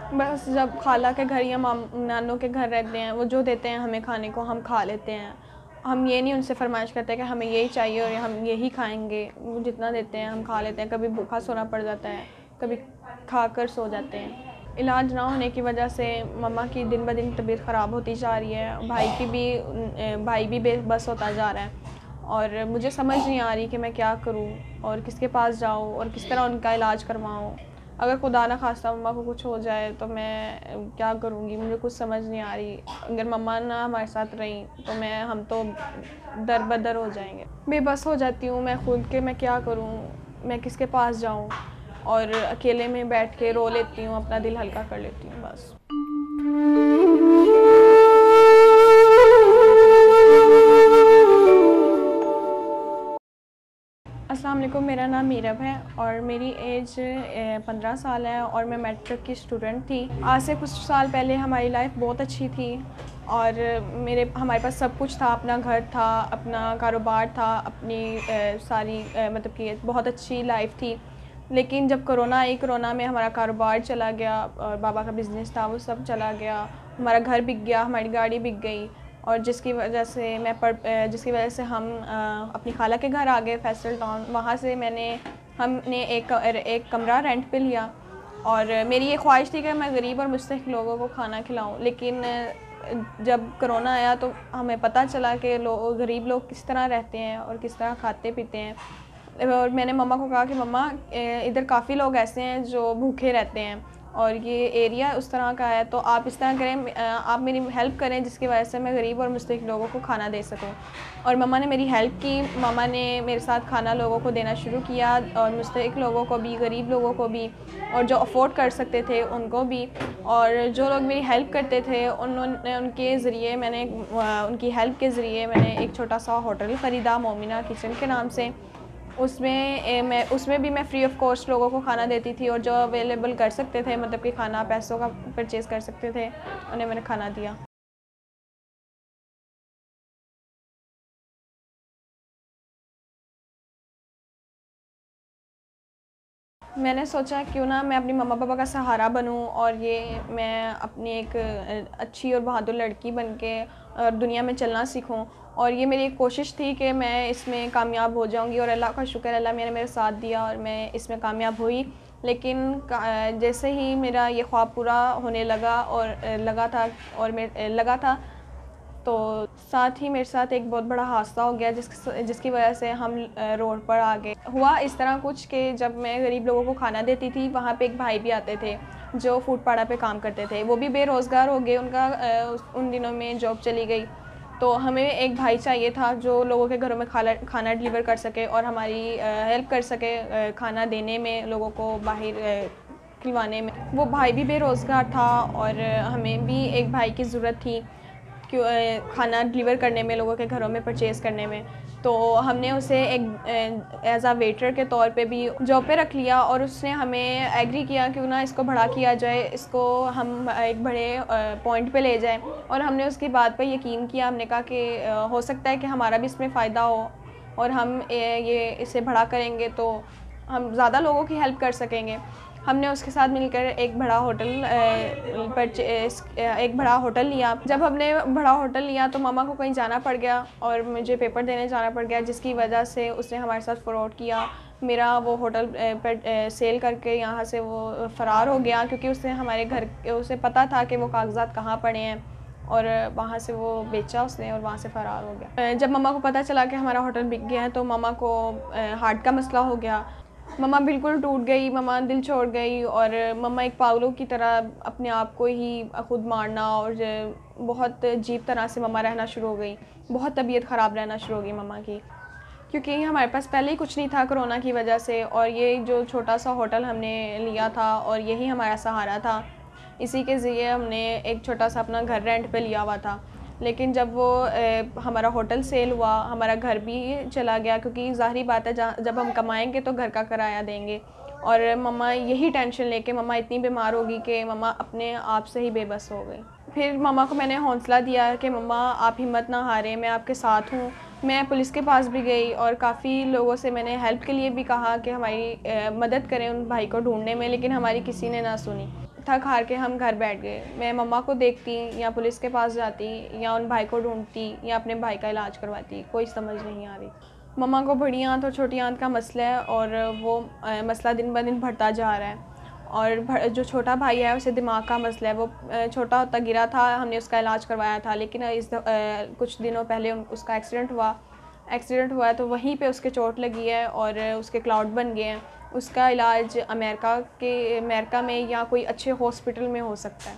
बस जब खाला के घर या नानों के घर रहते हैं, वो जो देते हैं हमें खाने को हम खा लेते हैं। हम ये नहीं उनसे फरमाइश करते कि हमें यही चाहिए और हम यही खाएंगे। वो जितना देते हैं हम खा लेते हैं। कभी भूखा सोना पड़ जाता है, कभी खाकर सो जाते हैं। इलाज ना होने की वजह से मम्मा की दिन ब दिन तबीयत ख़राब होती जा रही है। भाई भी बेबस होता जा रहा है और मुझे समझ नहीं आ रही कि मैं क्या करूं और किसके पास जाऊं और किस तरह उनका इलाज करवाऊं। अगर खुदा ना खास्ता मम्मा को कुछ हो जाए तो मैं क्या करूँगी, मुझे कुछ समझ नहीं आ रही। अगर मम्मा ना हमारे साथ रहीं तो हम तो दर बदर हो जाएंगे। बेबस हो जाती हूँ मैं खुद के, मैं क्या करूँ, मैं किसके पास जाऊँ। और अकेले में बैठ के रो लेती हूँ, अपना दिल हल्का कर लेती हूँ बस। अस्सलाम वालेकुम, मेरा नाम मीरब है और मेरी एज 15 साल है और मैं मैट्रिक की स्टूडेंट थी। आज से कुछ साल पहले हमारी लाइफ बहुत अच्छी थी और हमारे पास सब कुछ था। अपना घर था, अपना कारोबार था, अपनी सारी मतलब कि बहुत अच्छी लाइफ थी। लेकिन जब कोरोना आई, कोरोना में हमारा कारोबार चला गया और बाबा का बिज़नेस था वो सब चला गया। हमारा घर बिक गया, हमारी गाड़ी बिक गई और जिसकी वजह से हम अपनी खाला के घर आ गए फैसल टाउन। वहाँ से हमने एक कमरा रेंट पे लिया और मेरी ये ख्वाहिश थी कि मैं गरीब और मुस्तहिक लोगों को खाना खिलाऊं। लेकिन जब कोरोना आया तो हमें पता चला कि गरीब लोग किस तरह रहते हैं और किस तरह खाते पीते हैं। और मैंने मम्मा को कहा कि मम्मा, इधर काफ़ी लोग ऐसे हैं जो भूखे रहते हैं और ये एरिया उस तरह का है, तो आप इस तरह करें, आप मेरी हेल्प करें जिसकी वजह से मैं गरीब और मुस्तहिक लोगों को खाना दे सकूं। और मम्मा ने मेरी हेल्प की। मम्मा ने मेरे साथ खाना लोगों को देना शुरू किया और मुस्तहिक लोगों को भी, गरीब लोगों को भी, और जो अफोर्ड कर सकते थे उनको भी। और जो लोग मेरी हेल्प करते थे उनकी हेल्प के ज़रिए मैंने एक छोटा सा होटल ख़रीदा मोमिना किचन के नाम से। उसमें भी मैं फ्री ऑफ कॉस्ट लोगों को खाना देती थी और जो अवेलेबल कर सकते थे, मतलब कि खाना पैसों का परचेज़ कर सकते थे, उन्हें मैंने खाना दिया। मैंने सोचा क्यों ना मैं अपनी मम्मा पापा का सहारा बनूं और ये मैं अपनी एक अच्छी और बहादुर लड़की बन के और दुनिया में चलना सीखूं। और ये मेरी एक कोशिश थी कि मैं इसमें कामयाब हो जाऊंगी और अल्लाह का शुक्र, अल्लाह ने मेरे साथ दिया और मैं इसमें कामयाब हुई। लेकिन जैसे ही मेरा ये ख्वाब पूरा होने लगा और लगा था, तो साथ ही मेरे साथ एक बहुत बड़ा हादसा हो गया जिसकी वजह से हम रोड पर आ गए। हुआ इस तरह कुछ कि जब मैं गरीब लोगों को खाना देती थी, वहाँ पे एक भाई भी आते थे जो फूड पाड़ा पे काम करते थे। वो भी बेरोज़गार हो गए, उनका उन दिनों में जॉब चली गई। तो हमें एक भाई चाहिए था जो लोगों के घरों में खाना डिलीवर कर सके और हमारी हेल्प कर सके खाना देने में, लोगों को बाहर खिलवाने में। वो भाई भी बेरोज़गार था और हमें भी एक भाई की ज़रूरत थी खाना डिलीवर करने में, लोगों के घरों में परचेज़ करने में। तो हमने उसे एक एज आ वेटर के तौर पे भी जॉब पे रख लिया और उसने हमें एग्री किया क्यों ना इसको बड़ा किया जाए, इसको हम एक बड़े पॉइंट पे ले जाएं। और हमने उसकी बात पर यकीन किया। हमने कहा कि हो सकता है कि हमारा भी इसमें फ़ायदा हो और हम ये इसे बड़ा करेंगे तो हम ज़्यादा लोगों की हेल्प कर सकेंगे। हमने उसके साथ मिलकर एक बड़ा होटल लिया। जब हमने बड़ा होटल लिया तो मामा को कहीं जाना पड़ गया और मुझे पेपर देने जाना पड़ गया, जिसकी वजह से उसने हमारे साथ फ्रॉड किया। मेरा वो होटल पर सेल करके यहाँ से वो फ़रार हो गया, क्योंकि उसे पता था कि वो कागजात कहाँ पड़े हैं और वहाँ से वो बेचा उसने और वहाँ से फ़रार हो गया। जब मम्मा को पता चला कि हमारा होटल बिक गया है तो मम्मा को हार्ट का मसला हो गया। मम्मा बिल्कुल टूट गई, मम्मा दिल छोड़ गई और मम्मा एक पागलों की तरह अपने आप को ही खुद मारना और बहुत अजीब तरह से मम्मा रहना शुरू हो गई। बहुत तबीयत ख़राब रहना शुरू हो गई मम्मा की, क्योंकि हमारे पास पहले ही कुछ नहीं था कोरोना की वजह से। और ये जो छोटा सा होटल हमने लिया था और यही हमारा सहारा था, इसी के ज़रिए हमने एक छोटा सा अपना घर रेंट पे लिया हुआ था। लेकिन जब वो हमारा होटल सेल हुआ, हमारा घर भी चला गया, क्योंकि ज़ाहिरी बात है जब हम कमाएंगे तो घर का किराया देंगे। और मम्मा यही टेंशन लेके मम्मा इतनी बीमार हो गई कि मम्मा अपने आप से ही बेबस हो गई। फिर मम्मा को मैंने हौसला दिया कि मम्मा आप हिम्मत ना हारें, मैं आपके साथ हूँ। मैं पुलिस के पास भी गई और काफ़ी लोगों से मैंने हेल्प के लिए भी कहा कि हमारी मदद करें उन भाई को ढूंढने में, लेकिन हमारी किसी ने ना सुनी। थक हार के हम घर बैठ गए। मैं मम्मा को देखती या पुलिस के पास जाती या उन भाई को ढूंढती या अपने भाई का इलाज करवाती, कोई समझ नहीं आ रही। मम्मा को बड़ी आंत और छोटी आंत का मसला है और वो मसला दिन ब दिन बढ़ता जा रहा है। और जो छोटा भाई है उसे दिमाग का मसला है। वो छोटा होता गिरा था, हमने उसका इलाज करवाया था, लेकिन कुछ दिनों पहले उसका एक्सीडेंट हुआ है तो वहीं पे उसके चोट लगी है और उसके क्लाउड बन गए हैं। उसका इलाज अमेरिका में या कोई अच्छे हॉस्पिटल में हो सकता है।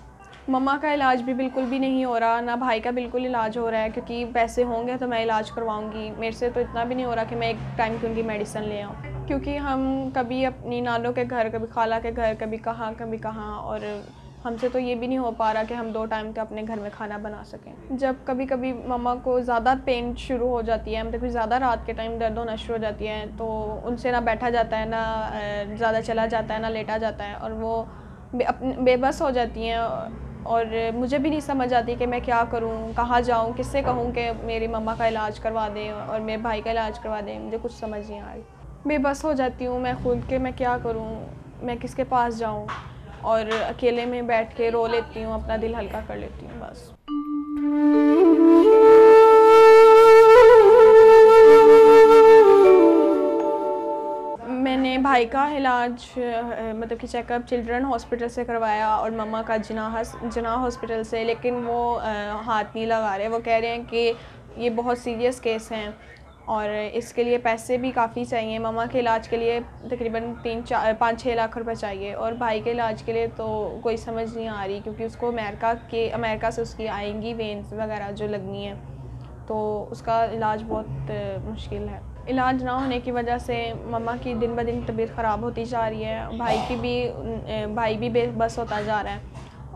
मम्मा का इलाज भी बिल्कुल भी नहीं हो रहा, ना भाई का बिल्कुल इलाज हो रहा है, क्योंकि पैसे होंगे तो मैं इलाज करवाऊंगी। मेरे से तो इतना भी नहीं हो रहा कि मैं एक टाइम की उनकी मेडिसिन ले आऊँ, क्योंकि हम कभी अपनी नानों के घर, कभी खाला के घर, कभी कहाँ, और हमसे तो ये भी नहीं हो पा रहा कि हम 2 टाइम का अपने घर में खाना बना सकें। जब कभी कभी मम्मा को ज़्यादा पेन शुरू हो जाती है, मतलब ज़्यादा रात के टाइम दर्द होना शुरू हो जाती है, तो उनसे ना बैठा जाता है, ना ज़्यादा चला जाता है, ना लेटा जाता है, और वो बेबस हो जाती हैं। और मुझे भी नहीं समझ आती कि मैं क्या करूं, कहाँ जाऊं, किससे कहूं कि मेरी मम्मा का इलाज करवा दें और मेरे भाई का इलाज करवा दें। मुझे कुछ समझ नहीं आ रही, बेबस हो जाती हूँ मैं खुद के, मैं क्या करूं, मैं किसके पास जाऊं, और अकेले में बैठ के रो लेती हूँ, अपना दिल हल्का कर लेती हूँ बस। मैंने भाई का इलाज मतलब कि चेकअप चिल्ड्रन हॉस्पिटल से करवाया और मम्मा का जिना हॉस्पिटल से, लेकिन वो हाथ नहीं लगा रहे। वो कह रहे हैं कि ये बहुत सीरियस केस हैं और इसके लिए पैसे भी काफ़ी चाहिए। मम्मा के इलाज के लिए तकरीबन 5-6 लाख रुपए चाहिए, और भाई के इलाज के लिए तो कोई समझ नहीं आ रही, क्योंकि उसको अमेरिका से उसकी आएंगी वेन्स वगैरह जो लगनी है, तो उसका इलाज बहुत मुश्किल है। इलाज ना होने की वजह से मम्मा की दिन ब दिन तबीयत ख़राब होती जा रही है, भाई भी बेबस होता जा रहा है,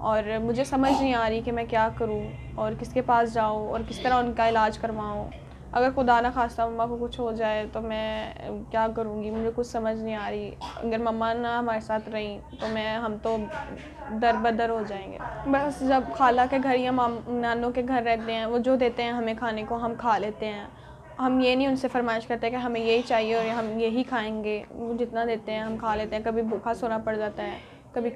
और मुझे समझ नहीं आ रही कि मैं क्या करूं और किसके पास जाऊं और किस तरह उनका इलाज करवाऊं। अगर खुदा न खास्ता मम्मा को कुछ हो जाए तो मैं क्या करूंगी, मुझे कुछ समझ नहीं आ रही। अगर मम्मा ना हमारे साथ रही तो हम तो दर बदर हो जाएंगे। बस जब खाला के घर या नानों के घर रहते हैं, वो जो देते हैं हमें खाने को हम खा लेते हैं। हम ये नहीं उनसे फरमाइश करते कि हमें यही चाहिए और हम यही खाएंगे। वो जितना देते हैं हम खा लेते हैं। कभी भूखा सोना पड़ जाता है, कभी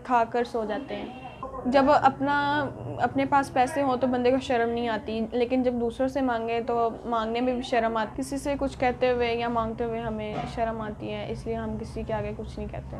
खाकर सो जाते हैं। जब अपने पास पैसे हों तो बंदे को शर्म नहीं आती, लेकिन जब दूसरों से मांगे तो मांगने में भी शर्म आती। किसी से कुछ कहते हुए या मांगते हुए हमें शर्म आती है, इसलिए हम किसी के आगे कुछ नहीं कहते।